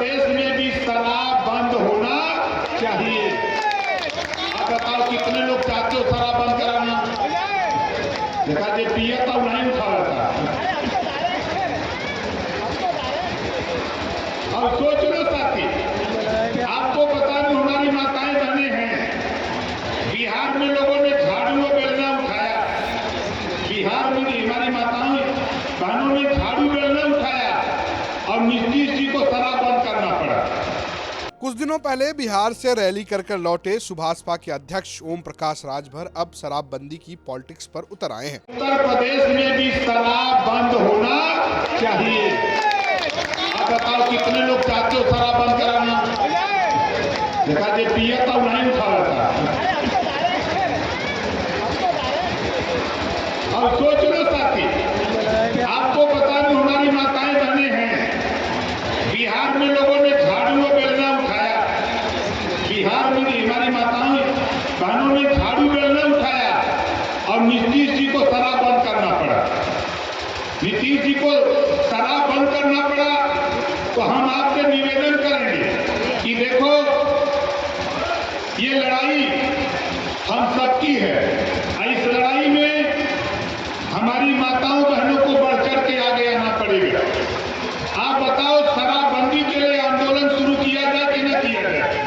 प्रदेश में भी शराब बंद होना चाहिए। आप बताओ कितने लोग चाहते हो शराब बंद कराना? देखा जे पिया था नहीं उठाया था। अब सोच लो साथी, आपको बता दूं हमारी माताएं बहनें हैं, बिहार में लोगों ने झाड़ू और बेलना उठाया। बिहार में हमारी माताओं बहनों ने झाड़ू बेलना उठाया और नीतीश जी को शराब बंद करना पड़ा। कुछ दिनों पहले बिहार से रैली कर लौटे सुभाषपा के अध्यक्ष ओम प्रकाश राजभर अब शराबबंदी की पॉलिटिक्स पर उतर आए हैं। उत्तर प्रदेश में भी शराब बंद होना चाहिए। आप बताओ कितने लोग चाहते हो शराब बंद कराना? देखा जे पिया था नहीं उठाया था। अब सोच लो साथी, आपको बता दूं हमारी माताएं बहनें हैं, बिहार में लोगों ने झाड़ू और बेलना उठाया। बिहार में हमारी माताओं बहनों ने झाड़ू बेलना उठाया और नीतीश जी को शराब बंद करना पड़ा। नीतीश जी को शराब बंद करना पड़ा तो हम आपसे निवेदन करेंगे कि देखो ये लड़ाई हम सबकी है। इस लड़ाई में हमारी माताओं बहनों को बढ़ चढ़ के आगे आना पड़ेगा। आप बताओ शराबबंदी के लिए आंदोलन शुरू किया जाए कि न किया जाए?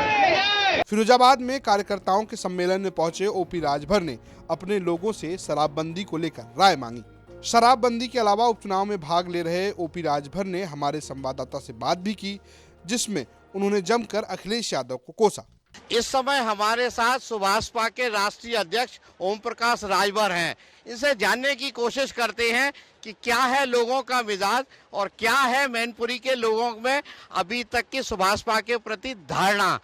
फिरोजाबाद में कार्यकर्ताओं के सम्मेलन में पहुंचे ओपी राजभर ने अपने लोगों से शराबबंदी को लेकर राय मांगी। शराबबंदी के अलावा उपचुनाव में भाग ले रहे ओपी राजभर ने हमारे संवाददाता से बात भी की, जिसमें उन्होंने जमकर अखिलेश यादव को कोसा। इस समय हमारे साथ सुभाषपा के राष्ट्रीय अध्यक्ष ओम प्रकाश राजभर हैं। इनसे जानने की कोशिश करते हैं कि क्या है लोगों का मिजाज और क्या है मैनपुरी के लोगों में अभी तक की सुभाषपा के प्रति धारणा।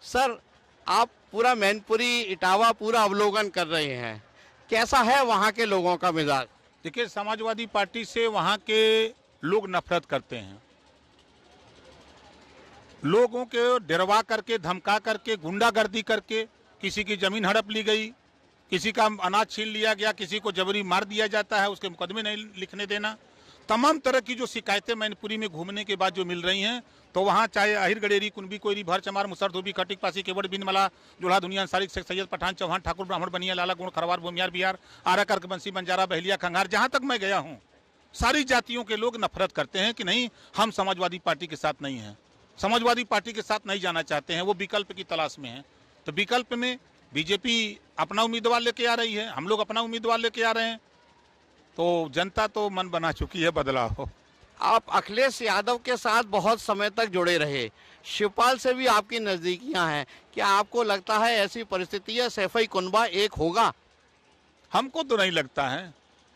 सर, आप पूरा मैनपुरी इटावा पूरा अवलोकन कर रहे हैं, कैसा है वहाँ के लोगों का मिजाज? देखिए, समाजवादी पार्टी से वहाँ के लोग नफरत करते हैं। लोगों के डरवा करके, धमका करके, गुंडागर्दी करके, किसी की जमीन हड़प ली गई, किसी का अनाज छीन लिया गया, किसी को जबरी मार दिया जाता है, उसके मुकदमे नहीं लिखने देना, तमाम तरह की जो शिकायतें मैनपुरी में घूमने के बाद जो मिल रही हैं, तो वहाँ चाहे अहिर गडेरी, कुनबी, कोयरी, भर चमार, मुसर, धोबी, खटिक, पासी, केवड़, बिन, मला, जोल्हा, दुनिया, अंसारी, शेख सैयद, पठान, चौहान, ठाकुर, ब्राह्मण, बनिया, लाला, गुण, खरवार, भूमियार, बिहार, आरा, कर्क, बंसी, बंजारा, बहलिया, खंगार, जहाँ तक मैं गया हूँ, सारी जातियों के लोग नफरत करते हैं कि नहीं, हम समाजवादी पार्टी के साथ नहीं हैं, समाजवादी पार्टी के साथ नहीं जाना चाहते हैं, वो विकल्प की तलाश में हैं। तो विकल्प में बीजेपी अपना उम्मीदवार लेके आ रही है, हम लोग अपना उम्मीदवार लेके आ रहे हैं, तो जनता तो मन बना चुकी है बदलाव। आप अखिलेश यादव के साथ बहुत समय तक जुड़े रहे, शिवपाल से भी आपकी नज़दीकियां हैं, क्या आपको लगता है ऐसी परिस्थिति है सैफई कुनबा एक होगा? हमको तो नहीं लगता है,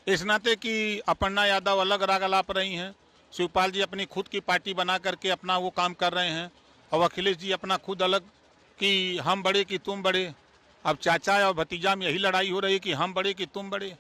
इस नाते कि अपर्णा यादव अलग राग अलाप रही हैं, शिवपाल जी अपनी खुद की पार्टी बना करके अपना वो काम कर रहे हैं, और अखिलेश जी अपना खुद अलग कि हम बड़े कि तुम बड़े। अब चाचा और भतीजा में यही लड़ाई हो रही है कि हम बड़े कि तुम बड़े।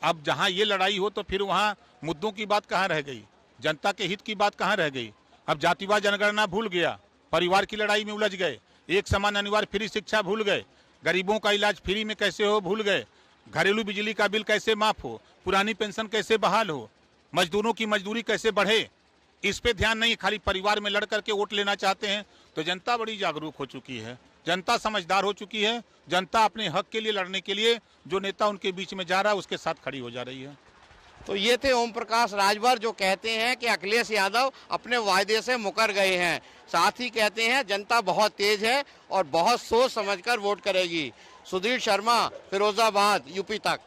अब जहाँ ये लड़ाई हो तो फिर वहाँ मुद्दों की बात कहाँ रह गई, जनता के हित की बात कहाँ रह गई? अब जातिवाद जनगणना भूल गया, परिवार की लड़ाई में उलझ गए, एक समान अनिवार्य फ्री शिक्षा भूल गए, गरीबों का इलाज फ्री में कैसे हो भूल गए, घरेलू बिजली का बिल कैसे माफ हो, पुरानी पेंशन कैसे बहाल हो, मजदूरों की मजदूरी कैसे बढ़े, इस पे ध्यान नहीं, खाली परिवार में लड़ करके वोट लेना चाहते हैं। तो जनता बड़ी जागरूक हो चुकी है, जनता समझदार हो चुकी है, जनता अपने हक के लिए लड़ने के लिए जो नेता उनके बीच में जा रहा है उसके साथ खड़ी हो जा रही है। तो ये थे ओम प्रकाश राजभर जो कहते हैं कि अखिलेश यादव अपने वायदे से मुकर गए हैं, साथ ही कहते हैं जनता बहुत तेज है और बहुत सोच समझकर वोट करेगी। सुधीर शर्मा, फिरोजाबाद, यूपी तक।